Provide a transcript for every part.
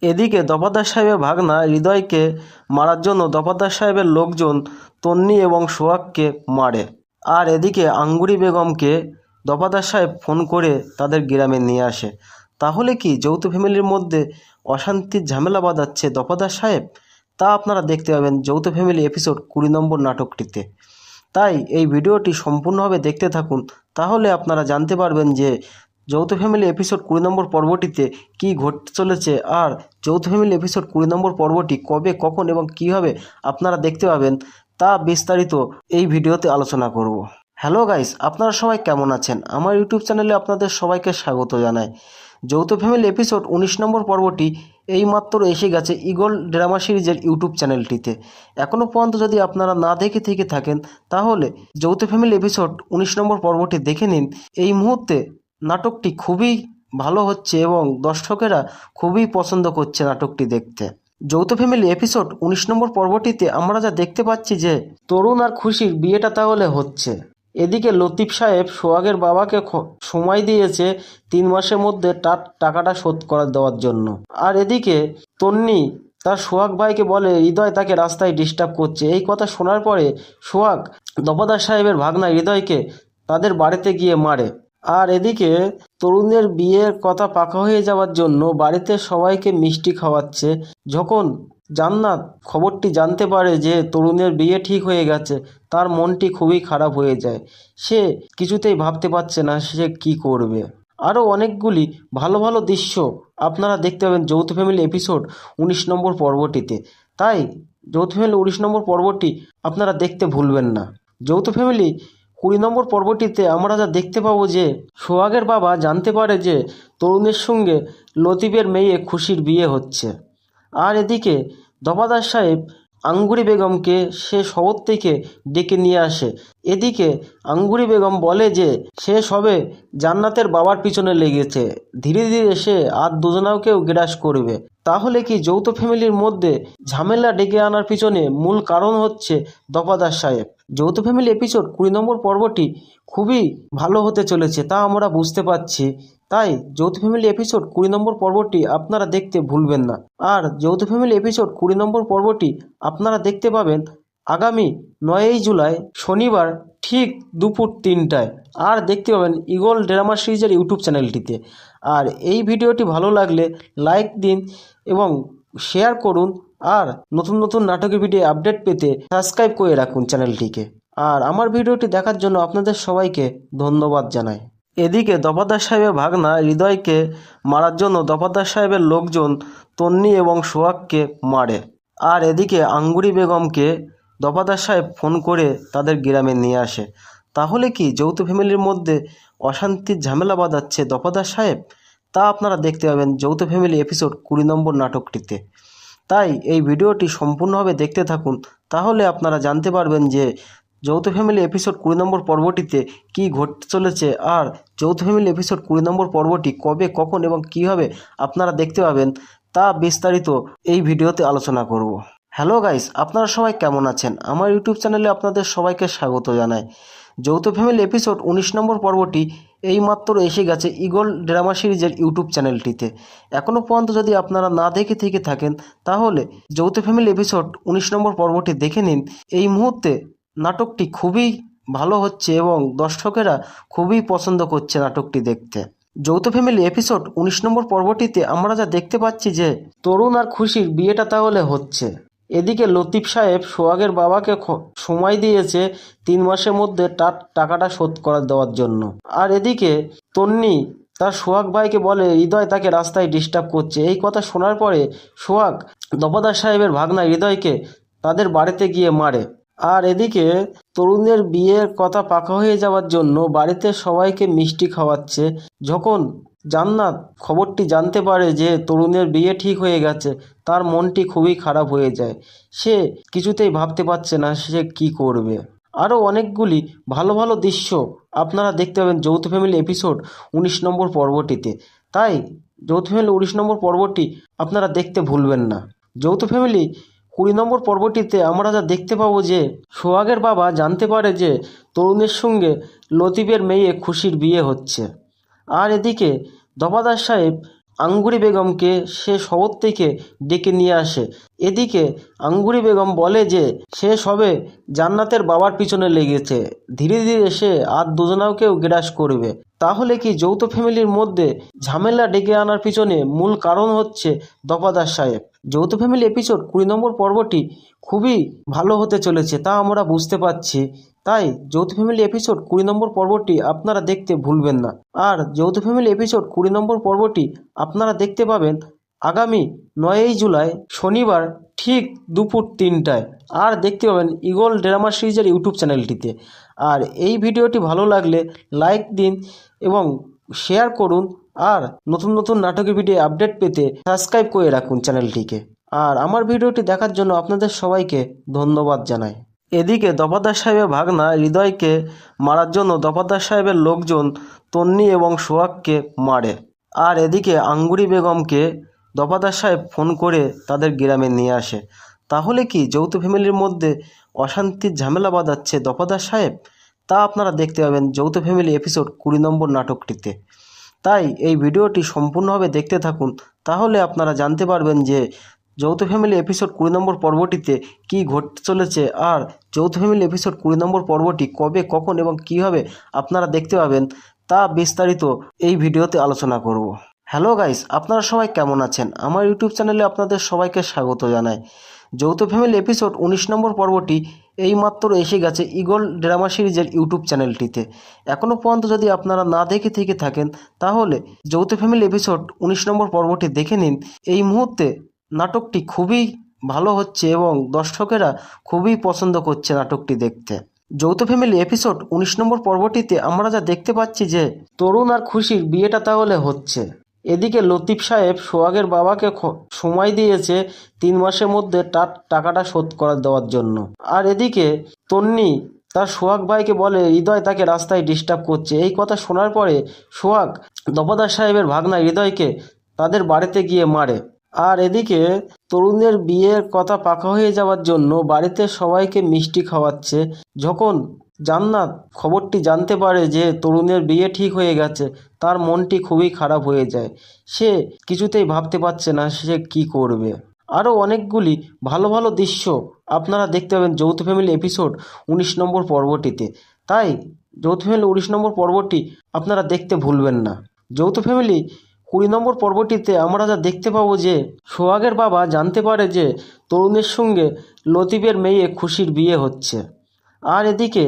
এদিকে দফাদার সাহেবের ভাগনা হৃদয়কে মারার জন্য দফাদার সাহেবের লোকজন তন্নি এবং সোহাগকে মারে। আর এদিকে আঙ্গুরি বেগমকে দফাদার সাহেব ফোন করে তাদের গ্রামে নিয়ে আসে। তাহলে কি যৌথ ফ্যামিলির মধ্যে অশান্তির ঝামেলা বাঁধাচ্ছে দফাদার সাহেব? তা আপনারা দেখতে পাবেন যৌথ ফ্যামিলি এপিসোড 20 নম্বর নাটকটিতে। তাই এই ভিডিওটি সম্পূর্ণভাবে দেখতে থাকুন, তাহলে আপনারা জানতে পারবেন যে যৌথ ফ্যামিলি এপিসোড 20 নম্বর পর্বটিতে কী ঘটতে চলেছে, আর যৌথ ফ্যামিলি এপিসোড 20 নম্বর পর্বটি কবে, কখন এবং কীভাবে আপনারা দেখতে পাবেন তা বিস্তারিত এই ভিডিওতে আলোচনা করব। হ্যালো গাইস, আপনারা সবাই কেমন আছেন? আমার ইউটিউব চ্যানেলে আপনাদের সবাইকে স্বাগত জানাই। যৌথ ফ্যামিলি এপিসোড 19 নম্বর পর্বটি এইমাত্র এসে গেছে ঈগল ড্রামা সিরিজের ইউটিউব চ্যানেলটিতে। এখনও পর্যন্ত যদি আপনারা না দেখে থেকে থাকেন, তাহলে যৌথ ফ্যামিলি এপিসোড 19 নম্বর পর্বটি দেখে নিন। এই মুহূর্তে নাটকটি খুবই ভালো হচ্ছে এবং দর্শকেরা খুবই পছন্দ করছে নাটকটি দেখতে। যৌথ ফ্যামিলি এপিসোড 19 নম্বর পর্বটিতে আমরা যা দেখতে পাচ্ছি যে তরুণ আর খুশির বিয়েটা তাহলে হচ্ছে। এদিকে লতিফ সাহেব সোহাগের বাবাকে সময় দিয়েছে 3 মাসের মধ্যে তার টাকাটা শোধ করে দেওয়ার জন্য। আর এদিকে তন্নি তার সোহাগ ভাইকে বলে হৃদয় তাকে রাস্তায় ডিস্টার্ব করছে। এই কথা শোনার পরে সোহাগ দফাদার সাহেবের ভাগনা হৃদয়কে তাদের বাড়িতে গিয়ে মারে। আর এদিকে তরুণের বিয়ের কথা পাকা হয়ে যাওয়ার জন্য বাড়িতে সবাইকে মিষ্টি খাওয়াচ্ছে। যখন জান্নাত খবরটি জানতে পারে যে তরুণের বিয়ে ঠিক হয়ে গেছে, তার মনটি খুবই খারাপ হয়ে যায়। সে কিছুতেই ভাবতে পারছে না সে কি করবে। আরও অনেকগুলি ভালো ভালো দৃশ্য আপনারা দেখতে পাবেন যৌথ ফ্যামিলি এপিসোড 19 নম্বর পর্বটিতে। তাই যৌথ ফ্যামিলি 19 নম্বর পর্বটি আপনারা দেখতে ভুলবেন না। যৌথ ফ্যামিলি 20 নম্বর পর্বটিতে আমরা যা দেখতে পাবো যে সোহাগের বাবা জানতে পারে যে তরুণের সঙ্গে লতিফের মেয়ে খুশির বিয়ে হচ্ছে। আর এদিকে দফাদার সাহেব আঙ্গুরি বেগমকে সে শহর থেকে ডেকে নিয়ে আসে। এদিকে আঙ্গুরি বেগম বলে যে সে সবে জান্নাতের বাবার পিছনে লেগেছে, ধীরে ধীরে সে আর দুজনাকেও গ্রাস করবে। তাহলে কি যৌথ ফ্যামিলির মধ্যে ঝামেলা ডেকে আনার পিছনে মূল কারণ হচ্ছে দফাদার সাহেব? যৌথ ফ্যামিলি এপিসোড 20 নম্বর পর্বটি খুবই ভালো হতে চলেছে তা আমরা বুঝতে পারছি। তাই যৌথ ফ্যামিলি এপিসোড 20 নম্বর পর্বটি আপনারা দেখতে ভুলবেন না। আর যৌথ ফ্যামিলি এপিসোড 20 নম্বর পর্বটি আপনারা দেখতে পাবেন আগামী 9ই জুলাই শনিবার ঠিক দুপুর 3টায়। আর দেখতে পাবেন ঈগল ড্রামা সিরিজের ইউটিউব চ্যানেলটিতে। আর এই ভিডিওটি ভালো লাগলে লাইক দিন এবং শেয়ার করুন। আর নতুন নতুন নাটকের ভিডিও আপডেট পেতে সাবস্ক্রাইব করে রাখুন চ্যানেলটিকে। আর আমার ভিডিওটি দেখার জন্য আপনাদের সবাইকে ধন্যবাদ জানাই। এদিকে দফাদার সাহেবের ভাগনা হৃদয়কে মারার জন্য দফাদার সাহেবের লোকজন তন্নি এবং সোহাগকে মারে। আর এদিকে আঙ্গুরি বেগমকে দফাদার সাহেব ফোন করে তাদের গ্রামে নিয়ে আসে। তাহলে কি যৌথ ফ্যামিলির মধ্যে অশান্তির ঝামেলা বাঁধাচ্ছে দফাদার সাহেব? তা আপনারা দেখতে পাবেন যৌথ ফ্যামিলি এপিসোড 20 নম্বর নাটকটিতে। তাই এই ভিডিওটি সম্পূর্ণভাবে দেখতে থাকুন, তাহলে আপনারা জানতে পারবেন যে যৌথ ফ্যামিলি এপিসোড 20 নম্বর পর্বটিতে কী ঘটতে চলেছে, আর যৌথ ফ্যামিলি এপিসোড 20 নম্বর পর্বটি কবে, কখন এবং কীভাবে আপনারা দেখতে পাবেন তা বিস্তারিত এই ভিডিওতে আলোচনা করব। হ্যালো গাইস, আপনারা সবাই কেমন আছেন? আমার ইউটিউব চ্যানেলে আপনাদের সবাইকে স্বাগত জানাই। যৌথ ফ্যামিলি এপিসোড 19 নম্বর পর্বটি এইমাত্র এসে গেছে ঈগল ড্রামা সিরিজের ইউটিউব চ্যানেলটিতে। এখনও পর্যন্ত যদি আপনারা না দেখে থেকে থাকেন, তাহলে যৌথ ফ্যামিলি এপিসোড 19 নম্বর পর্বটি দেখে নিন। এই মুহূর্তে নাটকটি খুবই ভালো হচ্ছে এবং দর্শকেরা খুবই পছন্দ করছে নাটকটি দেখতে। যৌথ ফ্যামিলি এপিসোড 19 নম্বর পর্বটিতে আমরা যা দেখতে পাচ্ছি যে তরুণ আর খুশির বিয়েটা তাহলে হচ্ছে। এদিকে লতিফ সাহেব সোহাগের বাবাকে সময় দিয়েছে 3 মাসের মধ্যে তার টাকাটা শোধ করে দেওয়ার জন্য। আর এদিকে তন্নি তার সোহাগ ভাইকে বলে হৃদয় তাকে রাস্তায় ডিস্টার্ব করছে। এই কথা শোনার পরে সোহাগ দফাদার সাহেবের ভাগনা হৃদয়কে তাদের বাড়িতে গিয়ে মারে। আর এদিকে তরুণের বিয়ের কথা পাকা হয়ে যাওয়ার জন্য বাড়িতে সবাইকে মিষ্টি খাওয়াচ্ছে। যখন জান্নাত খবরটি জানতে পারে যে তরুণের বিয়ে ঠিক হয়ে গেছে, তার মনটি খুবই খারাপ হয়ে যায়। সে কিছুতেই ভাবতে পারছে না সে কি করবে। আরও অনেকগুলি ভালো ভালো দৃশ্য আপনারা দেখতে পাবেন যৌথ ফ্যামিলি এপিসোড 19 নম্বর পর্বটিতে। তাই যৌথ ফ্যামিলি 19 নম্বর পর্বটি আপনারা দেখতে ভুলবেন না। যৌথ ফ্যামিলি 20 নম্বর পর্বটিতে আমরা যা দেখতে পাবো যে সোহাগের বাবা জানতে পারে যে তরুণের সঙ্গে লতিফের মেয়ে খুশির বিয়ে হচ্ছে। আর এদিকে দফাদার সাহেব আঙ্গুরি বেগমকে সে শহর থেকে ডেকে নিয়ে আসে। এদিকে আঙ্গুরি বেগম বলে যে সে সবে জান্নাতের বাবার পিছনে লেগেছে, ধীরে ধীরে সে আর দুজনাকেও গ্রাস করবে। তাহলে কি যৌথ ফ্যামিলির মধ্যে ঝামেলা ডেকে আনার পিছনে মূল কারণ হচ্ছে দফাদার সাহেব। যৌথ ফ্যামিলি এপিসোড 20 নম্বর পর্বটি খুবই ভালো হতে চলেছে তা আমরা বুঝতে পারছি। তাই যৌথ ফ্যামিলি এপিসোড 20 নম্বর পর্বটি আপনারা দেখতে ভুলবেন না। আর যৌথ ফ্যামিলি এপিসোড 20 নম্বর পর্বটি আপনারা দেখতে পাবেন আগামী 9ই জুলাই শনিবার ঠিক দুপুর 3টায়। আর দেখতে পাবেন ঈগল ড্রামা সিরিজের ইউটিউব চ্যানেলটিতে। আর এই ভিডিওটি ভালো লাগলে লাইক দিন এবং শেয়ার করুন। আর নতুন নতুন নাটকের ভিডিও আপডেট পেতে সাবস্ক্রাইব করে রাখুন চ্যানেলটিকে। আর আমার ভিডিওটি দেখার জন্য আপনাদের সবাইকে ধন্যবাদ জানাই। এদিকে দফাদার সাহেবের ভাগনা হৃদয়কে মারার জন্য দফাদার সাহেবের লোকজন তন্নি এবং সোহাগকে মারে। আর এদিকে আঙ্গুরি বেগমকে দফাদার সাহেব ফোন করে তাদের গ্রামে নিয়ে আসে। তাহলে কি যৌথ ফ্যামিলির মধ্যে অশান্তির ঝামেলা বাঁধাচ্ছে দফাদার সাহেব? তা আপনারা দেখতে পাবেন যৌথ ফ্যামিলি এপিসোড 20 নম্বর নাটকটিতে। তাই এই ভিডিওটি সম্পূর্ণভাবে দেখতে থাকুন, তাহলে আপনারা জানতে পারবেন যে যৌথ ফ্যামিলি এপিসোড 20 নম্বর পর্বটিতে কী ঘটতে চলেছে। আর যৌথ ফ্যামিলি এপিসোড 20 নম্বর পর্বটি কবে, কখন এবং কীভাবে আপনারা দেখতে পাবেন তা বিস্তারিত এই ভিডিওতে আলোচনা করব। হ্যালো গাইস, আপনারা সবাই কেমন আছেন? আমার ইউটিউব চ্যানেলে আপনাদের সবাইকে স্বাগত জানাই। যৌথ ফ্যামিলি এপিসোড 19 নম্বর পর্বটি এইমাত্র এসে গেছে ঈগল ড্রামা সিরিজের ইউটিউব চ্যানেলটিতে। এখনও পর্যন্ত যদি আপনারা না দেখে থেকে থাকেন তাহলে যৌথ ফ্যামিলি এপিসোড 19 নম্বর পর্বটি দেখে নিন। এই মুহূর্তে নাটকটি খুবই ভালো হচ্ছে এবং দর্শকেরা খুবই পছন্দ করছে নাটকটি দেখতে। যৌথ ফ্যামিলি এপিসোড 19 নম্বর পর্বটিতে আমরা যা দেখতে পাচ্ছি যে তরুণ আর খুশির বিয়েটা তাহলে হচ্ছে। এদিকে লতিফ সাহেব সোহাগের বাবাকে সময় দিয়েছে 3 মাসের মধ্যে তার টাকাটা শোধ করে দেওয়ার জন্য। আর এদিকে তন্নি তার সোহাগ ভাইকে বলে হৃদয় তাকে রাস্তায় ডিস্টার্ব করছে। এই কথা শোনার পরে সোহাগ দফাদার সাহেবের ভাগনা হৃদয়কে তাদের বাড়িতে গিয়ে মারে। আর এদিকে তরুণের বিয়ের কথা পাকা হয়ে যাওয়ার জন্য বাড়িতে সবাইকে মিষ্টি খাওয়াচ্ছে। যখন জান্নাত খবরটি জানতে পারে যে তরুণের বিয়ে ঠিক হয়ে গেছে, তার মনটি খুবই খারাপ হয়ে যায়। সে কিছুতেই ভাবতে পারছে না সে কি করবে। আরও অনেকগুলি ভালো ভালো দৃশ্য আপনারা দেখতে পাবেন যৌথ ফ্যামিলি এপিসোড 19 নম্বর পর্বটিতে। তাই যৌথ ফ্যামিলি 19 নম্বর পর্বটি আপনারা দেখতে ভুলবেন না। যৌথ ফ্যামিলি 20 নম্বর পর্বটিতে আমরা যা দেখতে পাবো যে সোহাগের বাবা জানতে পারে যে তরুণের সঙ্গে লতিফের মেয়ে খুশির বিয়ে হচ্ছে। আর এদিকে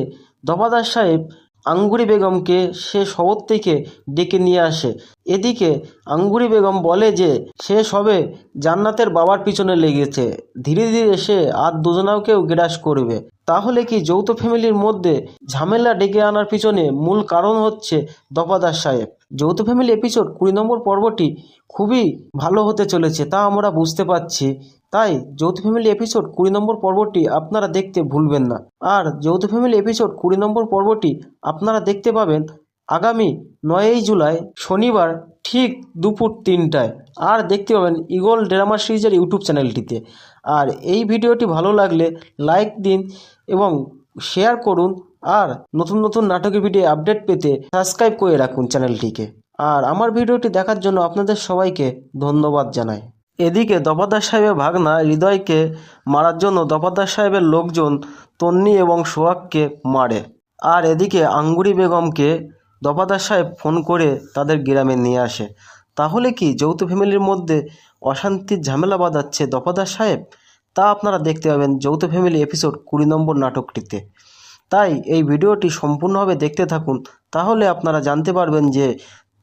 দফাদার সাহেব আঙ্গুরি বেগমকে সে শহর থেকে ডেকে নিয়ে আসে। এদিকে আঙ্গুরি বেগম বলে যে সে সবে জান্নাতের বাবার পিছনে লেগেছে, ধীরে ধীরে সে আর দুজনাকেও গ্রাস করবে। তাহলে কি যৌথ ফ্যামিলির মধ্যে ঝামেলা ডেকে আনার পিছনে মূল কারণ হচ্ছে দফাদার সাহেব। যৌথ ফ্যামিলি এপিসোড 20 নম্বর পর্বটি খুবই ভালো হতে চলেছে তা আমরা বুঝতে পারছি। তাই যৌথ ফ্যামিলি এপিসোড 20 নম্বর পর্বটি আপনারা দেখতে ভুলবেন না। আর যৌথ ফ্যামিলি এপিসোড 20 নম্বর পর্বটি আপনারা দেখতে পাবেন আগামী 9ই জুলাই শনিবার ঠিক দুপুর 3টায়। আর দেখতে পাবেন ঈগল ড্রামা সিরিজের ইউটিউব চ্যানেলটিতে। আর এই ভিডিওটি ভালো লাগলে লাইক দিন এবং শেয়ার করুন। আর নতুন নতুন নাটকের ভিডিও আপডেট পেতে সাবস্ক্রাইব করে রাখুন চ্যানেলটিকে। আর আমার ভিডিওটি দেখার জন্য আপনাদের সবাইকে ধন্যবাদ জানাই। এদিকে দফাদার সাহেবের ভাগনা হৃদয়কে মারার জন্য দফাদার সাহেবের লোকজন তন্নি এবং সোহাগকে মারে। আর এদিকে আঙ্গুরি বেগমকে দফাদার সাহেব ফোন করে তাদের গ্রামে নিয়ে আসে। তাহলে কি যৌথ ফ্যামিলির মধ্যে অশান্তির ঝামেলা বাঁধাচ্ছে দফাদার সাহেব? তা আপনারা দেখতে পাবেন যৌথ ফ্যামিলি এপিসোড 20 নম্বর নাটকটিতে। তাই এই ভিডিওটি সম্পূর্ণভাবে দেখতে থাকুন, তাহলে আপনারা জানতে পারবেন যে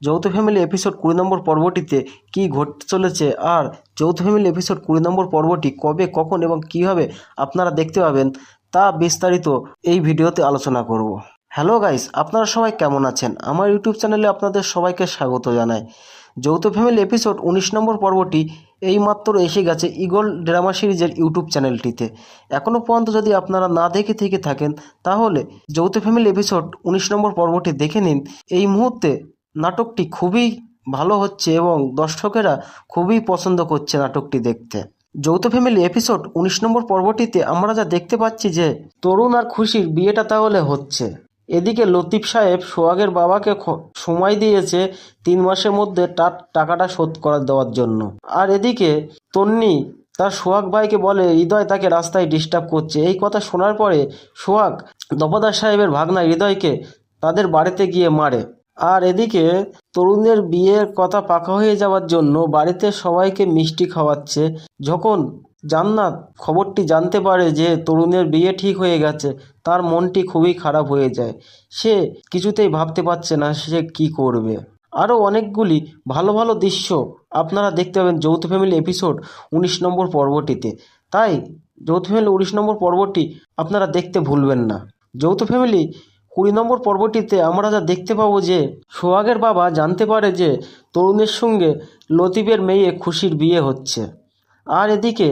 যৌথ ফ্যামিলি এপিসোড 20 নম্বর পর্বটিতে কী ঘটতে চলেছে। আর যৌথ ফ্যামিলি এপিসোড 20 নম্বর পর্বটি কবে, কখন এবং কীভাবে আপনারা দেখতে পাবেন তা বিস্তারিত এই ভিডিওতে আলোচনা করব। হ্যালো গাইস, আপনারা সবাই কেমন আছেন? আমার ইউটিউব চ্যানেলে আপনাদের সবাইকে স্বাগত জানাই। যৌথ ফ্যামিলি এপিসোড 19 নম্বর পর্বটি এইমাত্র এসে গেছে ঈগল ড্রামা সিরিজের ইউটিউব চ্যানেলটিতে। এখনও পর্যন্ত যদি আপনারা না দেখে থেকে থাকেন তাহলে যৌথ ফ্যামিলি এপিসোড 19 নম্বর পর্বটি দেখে নিন। এই মুহূর্তে নাটকটি খুবই ভালো হচ্ছে এবং দর্শকেরা খুবই পছন্দ করছে নাটকটি দেখতে। যৌথ ফ্যামিলি এপিসোড 19 নম্বর পর্বটিতে আমরা যা দেখতে পাচ্ছি যে তরুণ আর খুশির বিয়েটা তাহলে হচ্ছে। এদিকে লতিফ সাহেব সোহাগের বাবাকে সময় দিয়েছে 3 মাসের মধ্যে তার টাকাটা শোধ করে দেওয়ার জন্য। আর এদিকে তন্নি তার সোহাগ ভাইকে বলে হৃদয় তাকে রাস্তায় ডিস্টার্ব করছে। এই কথা শোনার পরে সোহাগ দফাদার সাহেবের ভাগনা হৃদয়কে তাদের বাড়িতে গিয়ে মারে। আর এদিকে তরুণের বিয়ের কথা পাকা হয়ে যাওয়ার জন্য বাড়িতে সবাইকে মিষ্টি খাওয়াচ্ছে। যখন জান্নাত খবরটি জানতে পারে যে তরুণের বিয়ে ঠিক হয়ে গেছে, তার মনটি খুবই খারাপ হয়ে যায়। সে কিছুতেই ভাবতে পারছে না সে কি করবে। আরও অনেকগুলি ভালো ভালো দৃশ্য আপনারা দেখতে পাবেন যৌথ ফ্যামিলি এপিসোড 19 নম্বর পর্বটিতে। তাই যৌথ ফ্যামিলি 19 নম্বর পর্বটি আপনারা দেখতে ভুলবেন না। যৌথ ফ্যামিলি 20 নম্বর পর্বটিতে আমরা যা দেখতে পাবো যে সোহাগের বাবা জানতে পারে যে তরুণের সঙ্গে লতিফের মেয়ে খুশির বিয়ে হচ্ছে। আর এদিকে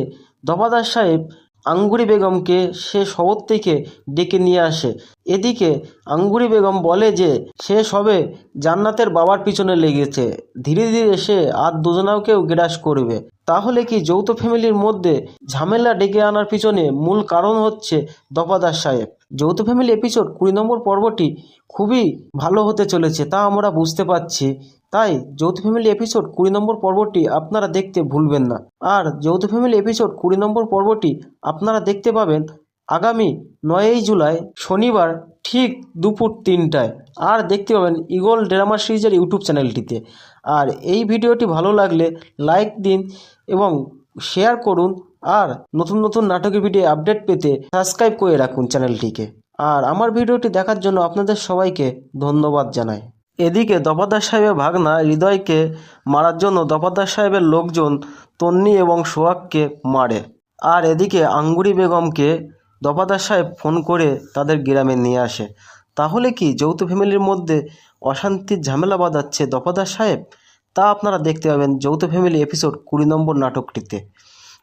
দফাদার সাহেব আঙ্গুরি বেগমকে সে শহর থেকে ডেকে নিয়ে আসে। এদিকে আঙ্গুরি বেগম বলে যে সে সবে জান্নাতের বাবার পিছনে লেগেছে, ধীরে ধীরে সে আর দুজনাকেও গ্রাস করবে। তাহলে কি যৌথ ফ্যামিলির মধ্যে ঝামেলা ডেকে আনার পিছনে মূল কারণ হচ্ছে দফাদার সাহেব। যৌথ ফ্যামিলি এপিসোড 20 নম্বর পর্বটি খুবই ভালো হতে চলেছে তা আমরা বুঝতে পারছি। তাই যৌথ ফ্যামিলি এপিসোড 20 নম্বর পর্বটি আপনারা দেখতে ভুলবেন না। আর যৌথ ফ্যামিলি এপিসোড 20 নম্বর পর্বটি আপনারা দেখতে পাবেন আগামী 9ই জুলাই শনিবার ঠিক দুপুর 3টায়। আর দেখতে পাবেন ঈগল ড্রামা সিরিজের ইউটিউব চ্যানেলটিতে। আর এই ভিডিওটি ভালো লাগলে লাইক দিন এবং শেয়ার করুন। আর নতুন নতুন নাটকের ভিডিও আপডেট পেতে সাবস্ক্রাইব করে রাখুন চ্যানেলটিকে। আর আমার ভিডিওটি দেখার জন্য আপনাদের সবাইকে ধন্যবাদ জানাই। এদিকে দফাদার সাহেবের ভাগনা হৃদয়কে মারার জন্য দফাদার সাহেবের লোকজন তন্নি এবং সোহাগকে মারে। আর এদিকে আঙ্গুরি বেগমকে দফাদার সাহেব ফোন করে তাদের গ্রামে নিয়ে আসে। তাহলে কি যৌথ ফ্যামিলির মধ্যে অশান্তির ঝামেলা বাঁধাচ্ছে দফাদার সাহেব? তা আপনারা দেখতে পাবেন যৌথ ফ্যামিলি এপিসোড 20 নম্বর নাটকটিতে।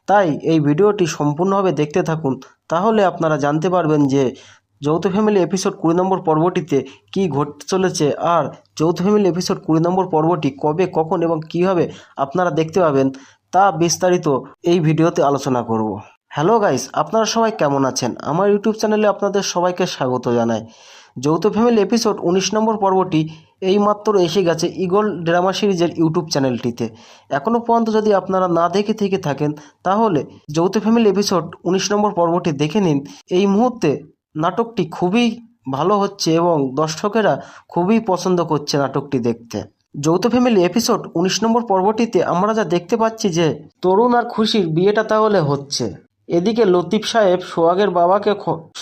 তাই এই ভিডিওটি সম্পূর্ণভাবে দেখতে থাকুন, তাহলে আপনারা জানতে পারবেন যে যৌথ ফ্যামিলি এপিসোড 20 নম্বর পর্বটিতে কী ঘটতে চলেছে। আর যৌথ ফ্যামিলি এপিসোড 20 নম্বর পর্বটি কবে, কখন এবং কীভাবে আপনারা দেখতে পাবেন তা বিস্তারিত এই ভিডিওতে আলোচনা করব। হ্যালো গাইস, আপনারা সবাই কেমন আছেন? আমার ইউটিউব চ্যানেলে আপনাদের সবাইকে স্বাগত জানাই। যৌথ ফ্যামিলি এপিসোড 19 নম্বর পর্বটি এইমাত্র এসে গেছে ঈগল ড্রামা সিরিজের ইউটিউব চ্যানেলটিতে। এখনও পর্যন্ত যদি আপনারা না দেখে থেকে থাকেন তাহলে যৌথ ফ্যামিলি এপিসোড 19 নম্বর পর্বটি দেখে নিন। এই মুহূর্তে নাটকটি খুবই ভালো হচ্ছে এবং দর্শকেরা খুবই পছন্দ করছে নাটকটি দেখতে। যৌথ ফ্যামিলি এপিসোড 19 নম্বর পর্বটিতে আমরা যা দেখতে পাচ্ছি যে তরুণ আর খুশির বিয়েটা তাহলে হচ্ছে। এদিকে লতিফ সাহেব সোহাগের বাবাকে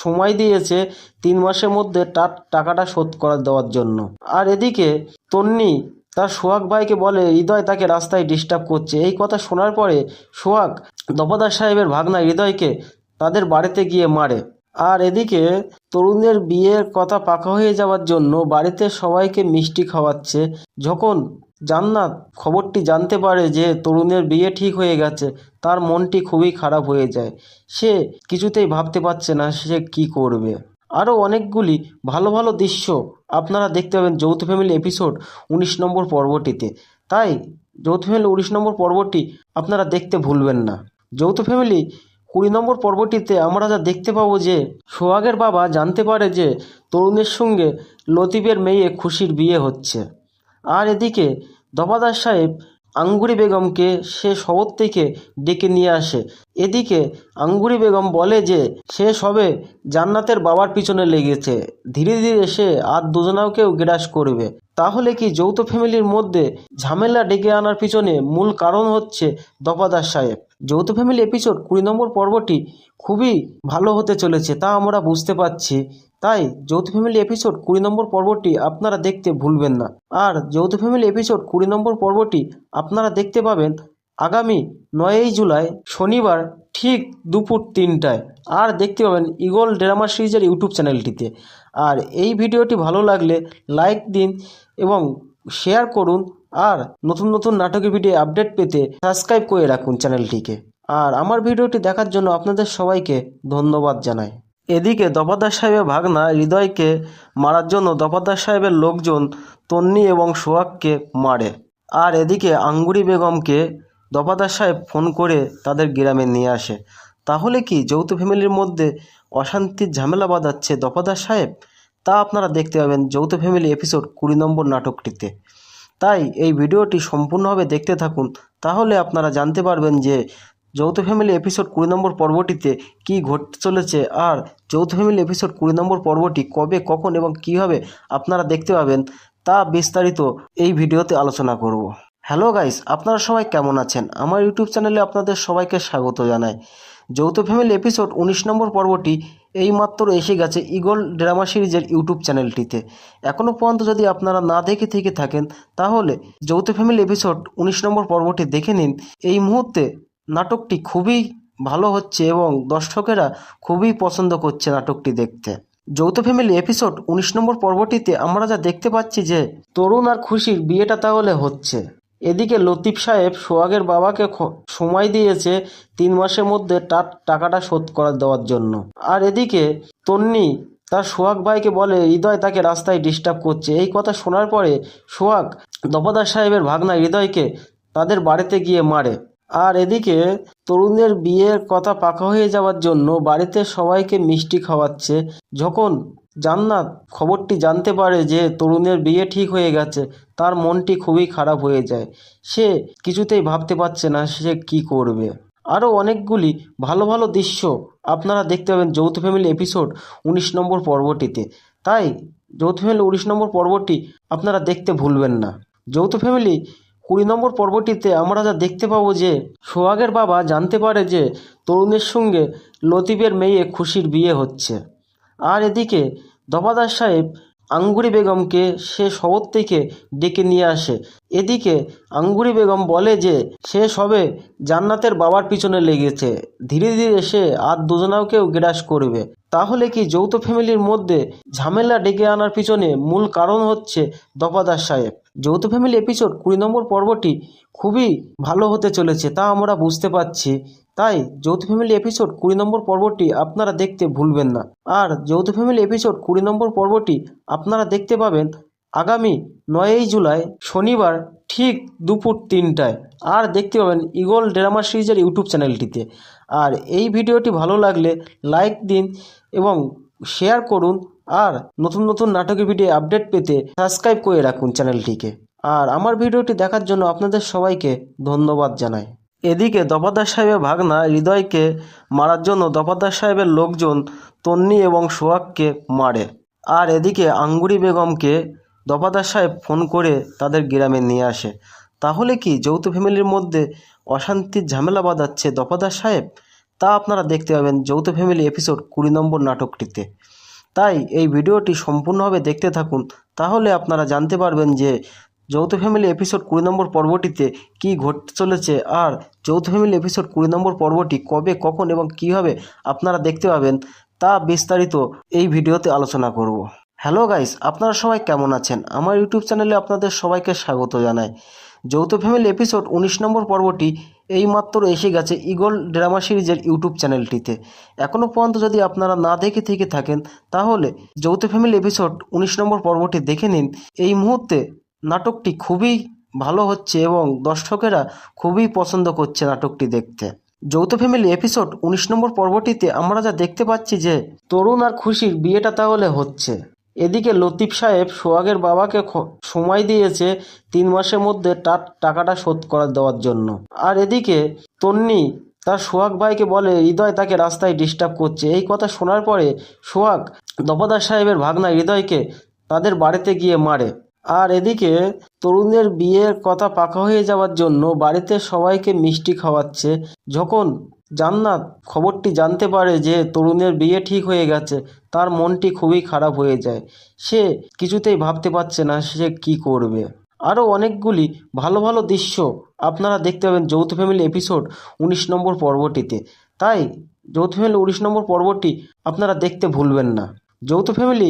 সময় দিয়েছে 3 মাসের মধ্যে তার টাকাটা শোধ করে দেওয়ার জন্য। আর এদিকে তন্নি তার সোহাগ ভাইকে বলে হৃদয় তাকে রাস্তায় ডিস্টার্ব করছে। এই কথা শোনার পরে সোহাগ দফাদার সাহেবের ভাগনা হৃদয়কে তাদের বাড়িতে গিয়ে মারে। আর এদিকে তরুণের বিয়ের কথা পাকা হয়ে যাওয়ার জন্য বাড়িতে সবাইকে মিষ্টি খাওয়াচ্ছে। যখন জান্নাত খবরটি জানতে পারে যে তরুণের বিয়ে ঠিক হয়ে গেছে, তার মনটি খুবই খারাপ হয়ে যায়। সে কিছুতেই ভাবতে পারছে না সে কি করবে। আরও অনেকগুলি ভালো ভালো দৃশ্য আপনারা দেখতে পাবেন যৌথ ফ্যামিলি এপিসোড 19 নম্বর পর্বটিতে। তাই যৌথ ফ্যামিলি 19 নম্বর পর্বটি আপনারা দেখতে ভুলবেন না। যৌথ ফ্যামিলি 20 নম্বর পর্বটিতে আমরা যা দেখতে পাবো যে সোহাগের বাবা জানতে পারে যে তরুণের সঙ্গে লতিফের মেয়ে খুশির বিয়ে হচ্ছে। আর এদিকে দফাদার সাহেব আঙ্গুরি বেগমকে সে শহর থেকে ডেকে নিয়ে আসে। এদিকে আঙ্গুরি বেগম বলে যে সে সবে জান্নাতের বাবার পিছনে লেগেছে, ধীরে ধীরে সে আর দুজনাকেও গ্রাস করবে। তাহলে কি যৌথ ফ্যামিলির মধ্যে ঝামেলা ডেকে আনার পিছনে মূল কারণ হচ্ছে দফাদার সাহেব। যৌথ ফ্যামিলি এপিসোড 20 নম্বর পর্বটি খুবই ভালো হতে চলেছে তা আমরা বুঝতে পারছি। তাই যৌথ ফ্যামিলি এপিসোড 20 নম্বর পর্বটি আপনারা দেখতে ভুলবেন না। আর যৌথ ফ্যামিলি এপিসোড 20 নম্বর পর্বটি আপনারা দেখতে পাবেন আগামী 9ই জুলাই শনিবার ঠিক দুপুর 3টায়। আর দেখতে পাবেন ঈগল ড্রামা সিরিজের ইউটিউব চ্যানেলটিতে। আর এই ভিডিওটি ভালো লাগলে লাইক দিন এবং শেয়ার করুন। আর নতুন নতুন নাটকের ভিডিও আপডেট পেতে সাবস্ক্রাইব করে রাখুন চ্যানেলটিকে। আর আমার ভিডিওটি দেখার জন্য আপনাদের সবাইকে ধন্যবাদ জানাই। এদিকে দফাদার সাহেবের ভাগনা হৃদয়কে মারার জন্য দফাদার সাহেবের লোকজন তন্নি এবং সোহাগকে মারে। আর এদিকে আঙ্গুরি বেগমকে দফাদার সাহেব ফোন করে তাদের গ্রামে নিয়ে আসে। তাহলে কি যৌথ ফ্যামিলির মধ্যে অশান্তির ঝামেলা বাঁধাচ্ছে দফাদার সাহেব? তা আপনারা দেখতে পাবেন যৌথ ফ্যামিলি এপিসোড 20 নম্বর নাটকটিতে। তাই এই ভিডিওটি সম্পূর্ণভাবে দেখতে থাকুন, তাহলে আপনারা জানতে পারবেন যে যৌথ ফ্যামিলি এপিসোড 20 নম্বর পর্বটিতে কী ঘটতে চলেছে, আর যৌথ ফ্যামিলি এপিসোড 20 নম্বর পর্বটি কবে, কখন এবং কীভাবে আপনারা দেখতে পাবেন তা বিস্তারিত এই ভিডিওতে আলোচনা করব। হ্যালো গাইস, আপনারা সবাই কেমন আছেন? আমার ইউটিউব চ্যানেলে আপনাদের সবাইকে স্বাগত জানাই। যৌথ ফ্যামিলি এপিসোড 19 নম্বর পর্বটি এইমাত্র এসে গেছে ঈগল ড্রামা সিরিজের ইউটিউব চ্যানেলটিতে। এখনও পর্যন্ত যদি আপনারা না দেখে থেকে থাকেন, তাহলে যৌথ ফ্যামিলি এপিসোড 19 নম্বর পর্বটি দেখে নিন। এই মুহূর্তে নাটকটি খুবই ভালো হচ্ছে এবং দর্শকেরা খুবই পছন্দ করছে নাটকটি দেখতে। যৌথ ফ্যামিলি এপিসোড 19 নম্বর পর্বটিতে আমরা যা দেখতে পাচ্ছি যে তরুণ আর খুশির বিয়েটা তাহলে হচ্ছে। এদিকে লতিফ সাহেব সোহাগের বাবাকে সময় দিয়েছে 3 মাসের মধ্যে তার টাকাটা শোধ করে দেওয়ার জন্য। আর এদিকে তন্নি তার সোহাগ ভাইকে বলে হৃদয় তাকে রাস্তায় ডিস্টার্ব করছে। এই কথা শোনার পরে সোহাগ দফাদার সাহেবের ভাগনা হৃদয়কে তাদের বাড়িতে গিয়ে মারে। আর এদিকে তরুণের বিয়ের কথা পাকা হয়ে যাওয়ার জন্য বাড়িতে সবাইকে মিষ্টি খাওয়াচ্ছে। যখন জান্নাত খবরটি জানতে পারে যে তরুণের বিয়ে ঠিক হয়ে গেছে, তার মনটি খুবই খারাপ হয়ে যায়। সে কিছুতেই ভাবতে পারছে না সে কি করবে। আরও অনেকগুলি ভালো ভালো দৃশ্য আপনারা দেখতে পাবেন যৌথ ফ্যামিলি এপিসোড 19 নম্বর পর্বটিতে। তাই যৌথ ফ্যামিলি 19 নম্বর পর্বটি আপনারা দেখতে ভুলবেন না। যৌথ ফ্যামিলি 20 নম্বর পর্বটিতে আমরা যা দেখতে পাবো যে সোহাগের বাবা জানতে পারে যে তরুণের সঙ্গে লতিফের মেয়ে খুশির বিয়ে হচ্ছে। আর এদিকে দফাদার সাহেব আঙ্গুরি বেগমকে সে শহর থেকে ডেকে নিয়ে আসে। এদিকে আঙ্গুরি বেগম বলে যে সে সবে জান্নাতের বাবার পিছনে লেগেছে, ধীরে ধীরে সে আর দুজনাকেও গ্রাস করবে। তাহলে কি যৌথ ফ্যামিলির মধ্যে ঝামেলা ডেকে আনার পিছনে মূল কারণ হচ্ছে দফাদার সাহেব। যৌথ ফ্যামিলি এপিসোড 20 নম্বর পর্বটি খুবই ভালো হতে চলেছে তা আমরা বুঝতে পারছি। তাই যৌথ ফ্যামিলি এপিসোড 20 নম্বর পর্বটি আপনারা দেখতে ভুলবেন না। আর যৌথ ফ্যামিলি এপিসোড 20 নম্বর পর্বটি আপনারা দেখতে পাবেন আগামী 9ই জুলাই শনিবার ঠিক দুপুর 3টায়। আর দেখতে পাবেন ঈগল ড্রামা সিরিজের ইউটিউব চ্যানেলটিতে। আর এই ভিডিওটি ভালো লাগলে লাইক দিন এবং শেয়ার করুন। আর নতুন নতুন নাটকের ভিডিও আপডেট পেতে সাবস্ক্রাইব করে রাখুন চ্যানেলটিকে। আর আমার ভিডিওটি দেখার জন্য আপনাদের সবাইকে ধন্যবাদ জানাই। এদিকে দফাদার সাহেবের ভাগনা হৃদয়কে মারার জন্য দফাদার সাহেবের লোকজন তন্নি এবং সোহাগকে মারে। আর এদিকে আঙ্গুরি বেগমকে দফাদার সাহেব ফোন করে তাদের গ্রামে নিয়ে আসে। তাহলে কি যৌথ ফ্যামিলির মধ্যে অশান্তির ঝামেলা বাঁধাচ্ছে দফাদার সাহেব? তা আপনারা দেখতে পাবেন যৌথ ফ্যামিলি এপিসোড 20 নম্বর নাটকটিতে। তাই এই ভিডিওটি সম্পূর্ণভাবে দেখতে থাকুন, তাহলে আপনারা জানতে পারবেন যে যৌথ ফ্যামিলি এপিসোড 20 নম্বর পর্বটিতে কী ঘটতে চলেছে, আর যৌথ ফ্যামিলি এপিসোড 20 নম্বর পর্বটি কবে, কখন এবং কীভাবে আপনারা দেখতে পাবেন তা বিস্তারিত এই ভিডিওতে আলোচনা করব। হ্যালো গাইস, আপনারা সবাই কেমন আছেন? আমার ইউটিউব চ্যানেলে আপনাদের সবাইকে স্বাগত জানাই। যৌথ ফ্যামিলি এপিসোড 19 নম্বর পর্বটি এইমাত্র এসে গেছে ঈগল ড্রামা সিরিজের ইউটিউব চ্যানেলটিতে। এখনও পর্যন্ত যদি আপনারা না দেখে থেকে থাকেন, তাহলে যৌথ ফ্যামিলি এপিসোড 19 নম্বর পর্বটি দেখে নিন। এই মুহূর্তে নাটকটি খুবই ভালো হচ্ছে এবং দর্শকেরা খুবই পছন্দ করছে নাটকটি দেখতে। যৌথ ফ্যামিলি এপিসোড 19 নম্বর পর্বটিতে আমরা যা দেখতে পাচ্ছি যে তরুণ আর খুশির বিয়েটা তাহলে হচ্ছে। এদিকে লতিফ সাহেব সোহাগের বাবাকে সময় দিয়েছে 3 মাসের মধ্যে তার টাকাটা শোধ করে দেওয়ার জন্য। আর এদিকে তন্নি তার সোহাগ ভাইকে বলে হৃদয় তাকে রাস্তায় ডিস্টার্ব করছে। এই কথা শোনার পরে সোহাগ দফাদার সাহেবের ভাগনা হৃদয়কে তাদের বাড়িতে গিয়ে মারে। আর এদিকে তরুণের বিয়ের কথা পাকা হয়ে যাওয়ার জন্য বাড়িতে সবাইকে মিষ্টি খাওয়াচ্ছে। যখন জান্নাত খবরটি জানতে পারে যে তরুণের বিয়ে ঠিক হয়ে গেছে, তার মনটি খুবই খারাপ হয়ে যায়। সে কিছুতেই ভাবতে পারছে না সে কি করবে। আরও অনেকগুলি ভালো ভালো দৃশ্য আপনারা দেখতে পাবেন যৌথ ফ্যামিলি এপিসোড 19 নম্বর পর্বটিতে। তাই যৌথ ফ্যামিলি 19 নম্বর পর্বটি আপনারা দেখতে ভুলবেন না। যৌথ ফ্যামিলি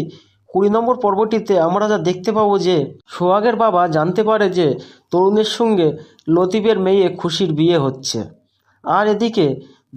20 নম্বর পর্বটিতে আমরা যা দেখতে পাবো যে সোহাগের বাবা জানতে পারে যে তরুণের সঙ্গে লতিফের মেয়ে খুশির বিয়ে হচ্ছে। আর এদিকে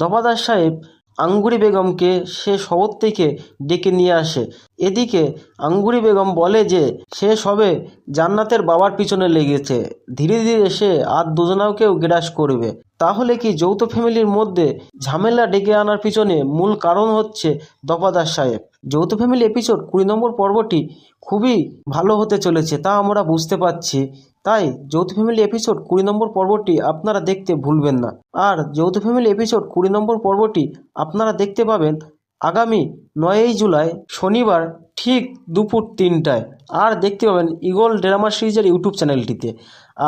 দফাদার সাহেব আঙ্গুরি বেগমকে সে শহর থেকে ডেকে নিয়ে আসে। এদিকে আঙ্গুরি বেগম বলে যে সে সবে জান্নাতের বাবার পিছনে লেগেছে, ধীরে ধীরে সে আর দুজনাকেও গ্রাস করবে। তাহলে কি যৌথ ফ্যামিলির মধ্যে ঝামেলা ডেকে আনার পিছনে মূল কারণ হচ্ছে দফাদার সাহেব। যৌথ ফ্যামিলি এপিসোড 20 নম্বর পর্বটি খুবই ভালো হতে চলেছে তা আমরা বুঝতে পারছি। তাই যৌথ ফ্যামিলি এপিসোড 20 নম্বর পর্বটি আপনারা দেখতে ভুলবেন না। আর যৌথ ফ্যামিলি এপিসোড 20 নম্বর পর্বটি আপনারা দেখতে পাবেন আগামী 9ই জুলাই শনিবার ঠিক দুপুর 3টায়। আর দেখতে পাবেন ঈগল ড্রামা সিরিজের ইউটিউব চ্যানেলটিতে।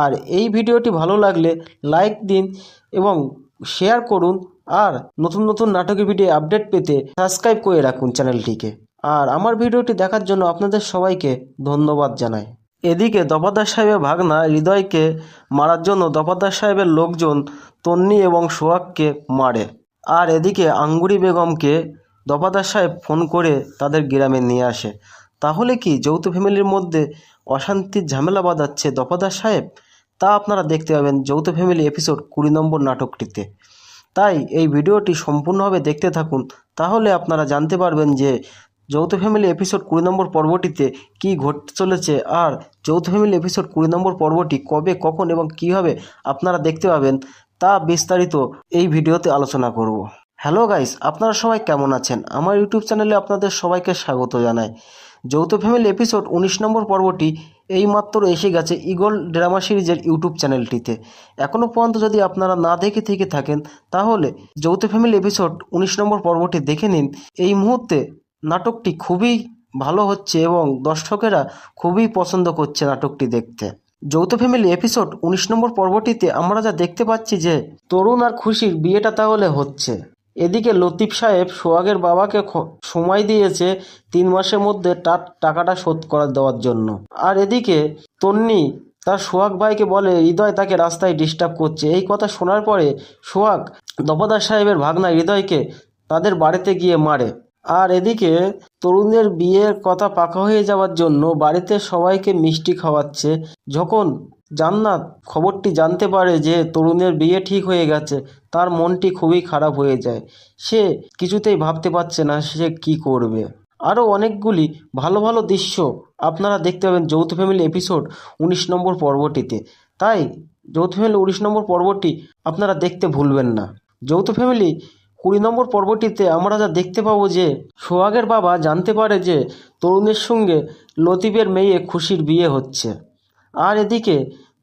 আর এই ভিডিওটি ভালো লাগলে লাইক দিন এবং শেয়ার করুন। আর নতুন নতুন নাটকের ভিডিও আপডেট পেতে সাবস্ক্রাইব করে রাখুন চ্যানেলটিকে। আর আমার ভিডিওটি দেখার জন্য আপনাদের সবাইকে ধন্যবাদ জানাই। এদিকে দফাদার সাহেবের ভাগনা হৃদয়কে মারার জন্য দফাদার সাহেবের লোকজন তন্নি এবং সোহাগকে মারে। আর এদিকে আঙ্গুরি বেগমকে দফাদার সাহেব ফোন করে তাদের গ্রামে নিয়ে আসে। তাহলে কি যৌথ ফ্যামিলির মধ্যে অশান্তির ঝামেলা বাঁধাচ্ছে দফাদার সাহেব? তা আপনারা দেখতে পাবেন যৌথ ফ্যামিলি এপিসোড 20 নম্বর নাটকটিতে। তাই এই ভিডিওটি সম্পূর্ণভাবে দেখতে থাকুন, তাহলে আপনারা জানতে পারবেন যে যৌথ ফ্যামিলি এপিসোড 20 নম্বর পর্বটিতে কী ঘটতে চলেছে। আর যৌথ ফ্যামিলি এপিসোড 20 নম্বর পর্বটি কবে, কখন এবং কীভাবে আপনারা দেখতে পাবেন তা বিস্তারিত এই ভিডিওতে আলোচনা করব। হ্যালো গাইস, আপনারা সবাই কেমন আছেন? আমার ইউটিউব চ্যানেলে আপনাদের সবাইকে স্বাগত জানাই। যৌথ ফ্যামিলি এপিসোড 19 নম্বর পর্বটি এইমাত্র এসে গেছে ঈগল ড্রামা সিরিজের ইউটিউব চ্যানেলটিতে। এখনও পর্যন্ত যদি আপনারা না দেখে থেকে থাকেন তাহলে যৌথ ফ্যামিলি এপিসোড 19 নম্বর পর্বটি দেখে নিন। এই মুহূর্তে নাটকটি খুবই ভালো হচ্ছে এবং দর্শকেরা খুবই পছন্দ করছে নাটকটি দেখতে। যৌথ ফ্যামিলি এপিসোড 19 নম্বর পর্বটিতে আমরা যা দেখতে পাচ্ছি যে তরুণ আর খুশির বিয়েটা তাহলে হচ্ছে। এদিকে লতিফ সাহেব সোহাগের বাবাকে সময় দিয়েছে 3 মাসের মধ্যে তার টাকাটা শোধ করে দেওয়ার জন্য। আর এদিকে তন্নি তার সোহাগ ভাইকে বলে হৃদয় তাকে রাস্তায় ডিস্টার্ব করছে। এই কথা শোনার পরে সোহাগ দফাদার সাহেবের ভাগনা হৃদয়কে তাদের বাড়িতে গিয়ে মারে। আর এদিকে তরুণের বিয়ের কথা পাকা হয়ে যাওয়ার জন্য বাড়িতে সবাইকে মিষ্টি খাওয়াচ্ছে। যখন জান্নাত খবরটি জানতে পারে যে তরুণের বিয়ে ঠিক হয়ে গেছে, তার মনটি খুবই খারাপ হয়ে যায়। সে কিছুতেই ভাবতে পারছে না সে কি করবে। আরও অনেকগুলি ভালো ভালো দৃশ্য আপনারা দেখতে পাবেন যৌথ ফ্যামিলি এপিসোড 19 নম্বর পর্বটিতে। তাই যৌথ ফ্যামিলি 19 নম্বর পর্বটি আপনারা দেখতে ভুলবেন না। যৌথ ফ্যামিলি 20 নম্বর পর্বটিতে আমরা যা দেখতে পাবো যে সোহাগের বাবা জানতে পারে যে তরুণের সঙ্গে লতিফের মেয়ে খুশির বিয়ে হচ্ছে। আর এদিকে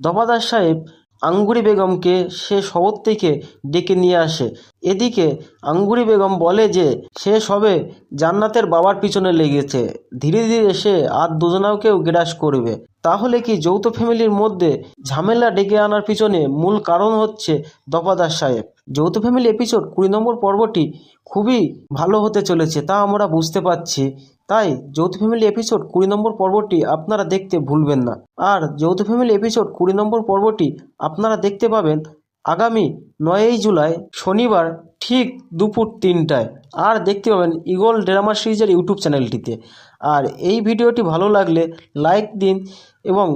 দফাদার সাহেব আঙ্গুরি বেগমকে সে শহর থেকে ডেকে নিয়ে আসে। এদিকে আঙ্গুরি বেগম বলে যে সে সবে জান্নাতের বাবার পিছনে লেগেছে, ধীরে ধীরে সে আর দুজনাকেও গ্রাস করবে। তাহলে কি যৌথ ফ্যামিলির মধ্যে ঝামেলা ডেকে আনার পিছনে মূল কারণ হচ্ছে দফাদার সাহেব। যৌথ ফ্যামিলি এপিসোড 20 নম্বর পর্বটি খুবই ভালো হতে চলেছে তা আমরা বুঝতে পারছি। তাই যৌথ ফ্যামিলি এপিসোড 20 নম্বর পর্বটি আপনারা দেখতে ভুলবেন না। আর যৌথ ফ্যামিলি এপিসোড 20 নম্বর পর্বটি আপনারা দেখতে পাবেন আগামী 9ই জুলাই শনিবার ঠিক দুপুর 3টায়। আর দেখতে পাবেন ঈগল ড্রামা সিরিজের ইউটিউব চ্যানেলটিতে। আর এই ভিডিওটি ভালো লাগলে লাইক দিন এবং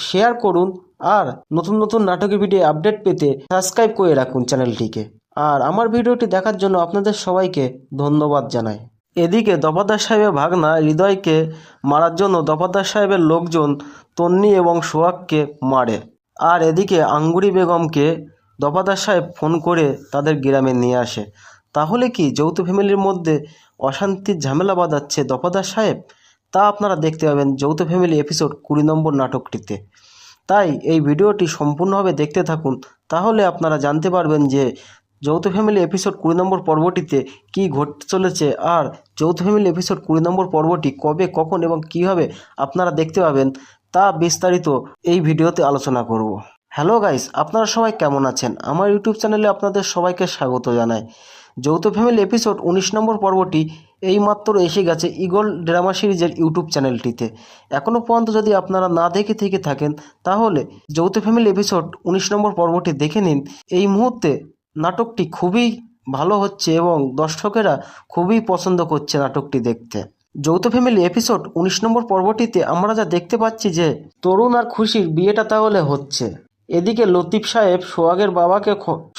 শেয়ার করুন। আর নতুন নতুন নাটকের ভিডিও আপডেট পেতে সাবস্ক্রাইব করে রাখুন চ্যানেলটিকে। আর আমার ভিডিওটি দেখার জন্য আপনাদের সবাইকে ধন্যবাদ জানাই। এদিকে দফাদার সাহেবের ভাগনা হৃদয়কে মারার জন্য দফাদার সাহেবের লোকজন তন্নি এবং সোহাগকে মারে। আর এদিকে আঙ্গুরি বেগমকে দফাদার সাহেব ফোন করে তাদের গ্রামে নিয়ে আসে। তাহলে কি যৌথ ফ্যামিলির মধ্যে অশান্তির ঝামেলা বাঁধাচ্ছে দফাদার সাহেব? তা আপনারা দেখতে পাবেন যৌথ ফ্যামিলি এপিসোড 20 নম্বর নাটকটিতে। তাই এই ভিডিওটি সম্পূর্ণভাবে দেখতে থাকুন, তাহলে আপনারা জানতে পারবেন যে যৌথ ফ্যামিলি এপিসোড 20 নম্বর পর্বটিতে কী ঘটতে চলেছে। আর যৌথ ফ্যামিলি এপিসোড 20 নম্বর পর্বটি কবে, কখন এবং কীভাবে আপনারা দেখতে পাবেন তা বিস্তারিত এই ভিডিওতে আলোচনা করব। হ্যালো গাইস, আপনারা সবাই কেমন আছেন? আমার ইউটিউব চ্যানেলে আপনাদের সবাইকে স্বাগত জানাই। যৌথ ফ্যামিলি এপিসোড 19 নম্বর পর্বটি এইমাত্র এসে গেছে ঈগল ড্রামা সিরিজের ইউটিউব চ্যানেলটিতে। এখনও পর্যন্ত যদি আপনারা না দেখে থেকে থাকেন তাহলে যৌথ ফ্যামিলি এপিসোড 19 নম্বর পর্বটি দেখে নিন। এই মুহূর্তে নাটকটি খুবই ভালো হচ্ছে এবং দর্শকেরা খুবই পছন্দ করছে নাটকটি দেখতে। যৌথ ফ্যামিলি এপিসোড 19 নম্বর পর্বটিতে আমরা যা দেখতে পাচ্ছি যে তরুণ আর খুশির বিয়েটা তাহলে হচ্ছে। এদিকে লতিফ সাহেব সোহাগের বাবাকে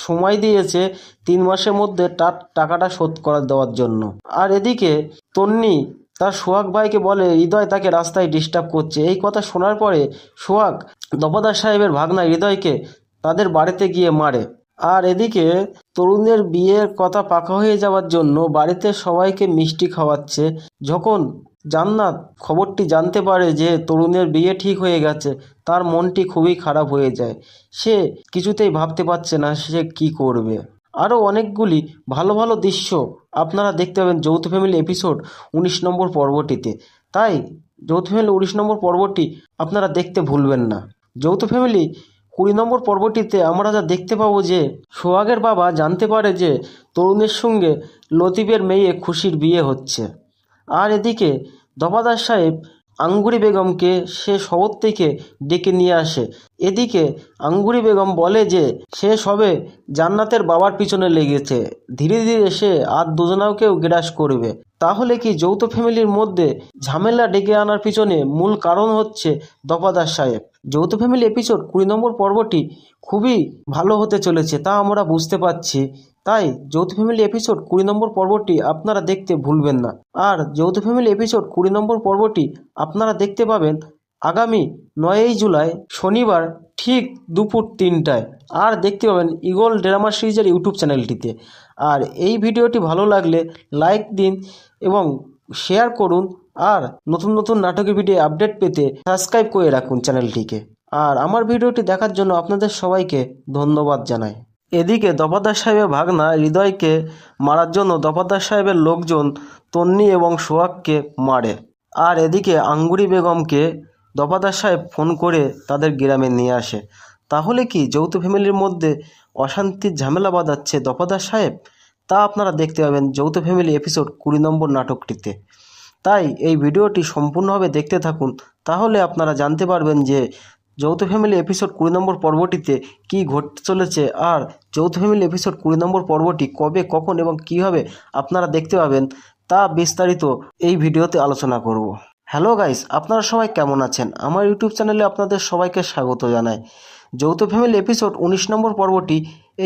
সময় দিয়েছে 3 মাসের মধ্যে তার টাকাটা শোধ করে দেওয়ার জন্য। আর এদিকে তন্নি তার সোহাগ ভাইকে বলে হৃদয় তাকে রাস্তায় ডিস্টার্ব করছে। এই কথা শোনার পরে সোহাগ দফাদার সাহেবের ভাগনা হৃদয়কে তাদের বাড়িতে গিয়ে মারে। আর এদিকে তরুণের বিয়ের কথা পাকা হয়ে যাওয়ার জন্য বাড়িতে সবাইকে মিষ্টি খাওয়াচ্ছে। যখন জান্নাত খবরটি জানতে পারে যে তরুণের বিয়ে ঠিক হয়ে গেছে, তার মনটি খুবই খারাপ হয়ে যায়। সে কিছুতেই ভাবতে পারছে না সে কি করবে। আরও অনেকগুলি ভালো ভালো দৃশ্য আপনারা দেখতে পাবেন যৌথ ফ্যামিলি এপিসোড 19 নম্বর পর্বটিতে। তাই যৌথ ফ্যামিলি 19 নম্বর পর্বটি আপনারা দেখতে ভুলবেন না। যৌথ ফ্যামিলি 20 নম্বর পর্বটিতে আমরা যা দেখতে পাবো যে সোহাগের বাবা জানতে পারে যে তরুণের সঙ্গে লতিফের মেয়ে খুশির বিয়ে হচ্ছে। আর এদিকে দফাদার সাহেব আঙ্গুরি বেগমকে সে শহর থেকে ডেকে নিয়ে আসে। এদিকে আঙ্গুরি বেগম বলে যে সে সবে জান্নাতের বাবার পিছনে লেগেছে, ধীরে ধীরে সে আর দুজনাকেও গ্রাস করবে। তাহলে কি যৌথ ফ্যামিলির মধ্যে ঝামেলা ডেকে আনার পিছনে মূল কারণ হচ্ছে দফাদার সাহেব। যৌথ ফ্যামিলি এপিসোড 20 নম্বর পর্বটি খুবই ভালো হতে চলেছে তা আমরা বুঝতে পারছি। তাই যৌথ ফ্যামিলি এপিসোড 20 নম্বর পর্বটি আপনারা দেখতে ভুলবেন না। আর যৌথ ফ্যামিলি এপিসোড 20 নম্বর পর্বটি আপনারা দেখতে পাবেন আগামী 9ই জুলাই শনিবার ঠিক দুপুর 3টায়। আর দেখতে পাবেন ঈগল ড্রামা সিরিজের ইউটিউব চ্যানেলটিতে। আর এই ভিডিওটি ভালো লাগলে লাইক দিন এবং শেয়ার করুন। আর নতুন নতুন নাটকের ভিডিও আপডেট পেতে সাবস্ক্রাইব করে রাখুন চ্যানেলটিকে। আর আমার ভিডিওটি দেখার জন্য আপনাদের সবাইকে ধন্যবাদ জানাই। এদিকে দফাদার সাহেবের ভাগনা হৃদয়কে মারার জন্য দফাদার সাহেবের লোকজন তন্নি এবং সোহাগকে মারে। আর এদিকে আঙ্গুরি বেগমকে দফাদার সাহেব ফোন করে তাদের গ্রামে নিয়ে আসে। তাহলে কি যৌথ ফ্যামিলির মধ্যে অশান্তির ঝামেলা বাঁধাচ্ছে দফাদার সাহেব? তা আপনারা দেখতে পাবেন যৌথ ফ্যামিলি এপিসোড 20 নম্বর নাটকটিতে। তাই এই ভিডিওটি সম্পূর্ণভাবে দেখতে থাকুন, তাহলে আপনারা জানতে পারবেন যে যৌথ ফ্যামিলি এপিসোড 20 নম্বর পর্বটিতে কী ঘটতে চলেছে। আর যৌথ ফ্যামিলি এপিসোড 20 নম্বর পর্বটি কবে, কখন এবং কীভাবে আপনারা দেখতে পাবেন তা বিস্তারিত এই ভিডিওতে আলোচনা করব। হ্যালো গাইস, আপনারা সবাই কেমন আছেন? আমার ইউটিউব চ্যানেলে আপনাদের সবাইকে স্বাগত জানাই। যৌথ ফ্যামিলি এপিসোড 19 নম্বর পর্বটি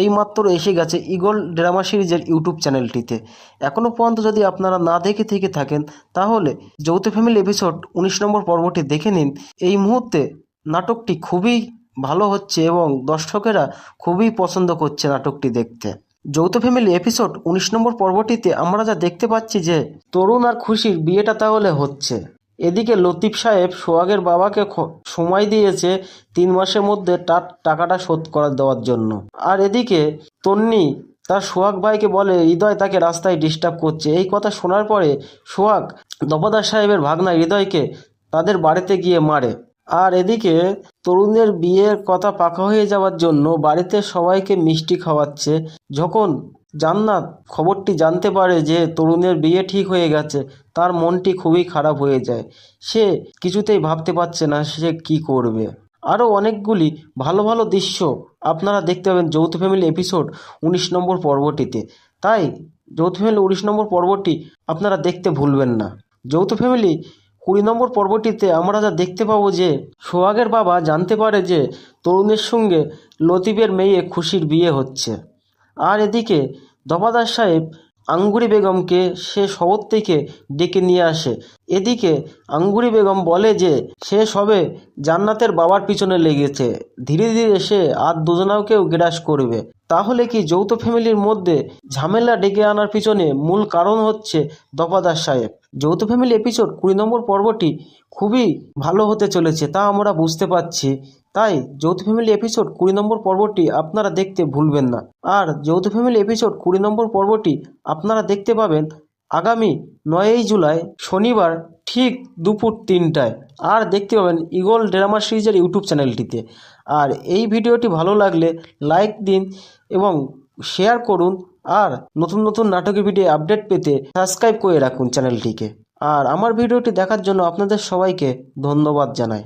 এইমাত্র এসে গেছে ঈগল ড্রামা সিরিজের ইউটিউব চ্যানেলটিতে। এখনও পর্যন্ত যদি আপনারা না দেখে থেকে থাকেন তাহলে যৌথ ফ্যামিলি এপিসোড 19 নম্বর পর্বটি দেখে নিন। এই মুহূর্তে নাটকটি খুবই ভালো হচ্ছে এবং দর্শকেরা খুবই পছন্দ করছে নাটকটি দেখতে। যৌথ ফ্যামিলি এপিসোড 19 নম্বর পর্বটিতে আমরা যা দেখতে পাচ্ছি যে তরুণ আর খুশির বিয়েটা তাহলে হচ্ছে। এদিকে লতিফ সাহেব সোহাগের বাবাকে সময় দিয়েছে 3 মাসের মধ্যে তার টাকাটা শোধ করে দেওয়ার জন্য। আর এদিকে তন্নি তার সোহাগ ভাইকে বলে হৃদয় তাকে রাস্তায় ডিস্টার্ব করছে। এই কথা শোনার পরে সোহাগ দফাদার সাহেবের ভাগনা হৃদয়কে তাদের বাড়িতে গিয়ে মারে। আর এদিকে তরুণের বিয়ের কথা পাকা হয়ে যাওয়ার জন্য বাড়িতে সবাইকে মিষ্টি খাওয়াচ্ছে। যখন জান্নাত খবরটি জানতে পারে যে তরুণের বিয়ে ঠিক হয়ে গেছে, তার মনটি খুবই খারাপ হয়ে যায়। সে কিছুতেই ভাবতে পারছে না সে কি করবে। আরও অনেকগুলি ভালো ভালো দৃশ্য আপনারা দেখতে পাবেন যৌথ ফ্যামিলি এপিসোড 19 নম্বর পর্বটিতে। তাই যৌথ ফ্যামিলি 19 নম্বর পর্বটি আপনারা দেখতে ভুলবেন না। যৌথ ফ্যামিলি 20 নম্বর পর্বটিতে আমরা যা দেখতে পাবো যে সোহাগের বাবা জানতে পারে যে তরুণের সঙ্গে লতিফের মেয়ে খুশির বিয়ে হচ্ছে। আর এদিকে দফাদার সাহেব আঙ্গুরি বেগমকে সে শহর থেকে ডেকে নিয়ে আসে। এদিকে আঙ্গুরি বেগম বলে যে সে সবে জান্নাতের বাবার পিছনে লেগেছে, ধীরে ধীরে সে আর দুজনাকেও গ্রাস করবে। তাহলে কি যৌথ ফ্যামিলির মধ্যে ঝামেলা ডেকে আনার পিছনে মূল কারণ হচ্ছে দফাদার সাহেব। যৌথ ফ্যামিলি এপিসোড 20 নম্বর পর্বটি খুবই ভালো হতে চলেছে তা আমরা বুঝতে পারছি। তাই যৌথ ফ্যামিলি এপিসোড 20 নম্বর পর্বটি আপনারা দেখতে ভুলবেন না। আর যৌথ ফ্যামিলি এপিসোড 20 নম্বর পর্বটি আপনারা দেখতে পাবেন আগামী 9ই জুলাই শনিবার ঠিক দুপুর 3টায়। আর দেখতে পাবেন ঈগল ড্রামা সিরিজের ইউটিউব চ্যানেলটিতে। আর এই ভিডিওটি ভালো লাগলে লাইক দিন এবং শেয়ার করুন। আর নতুন নতুন নাটকের ভিডিও আপডেট পেতে সাবস্ক্রাইব করে রাখুন চ্যানেলটিকে। আর আমার ভিডিওটি দেখার জন্য আপনাদের সবাইকে ধন্যবাদ জানাই।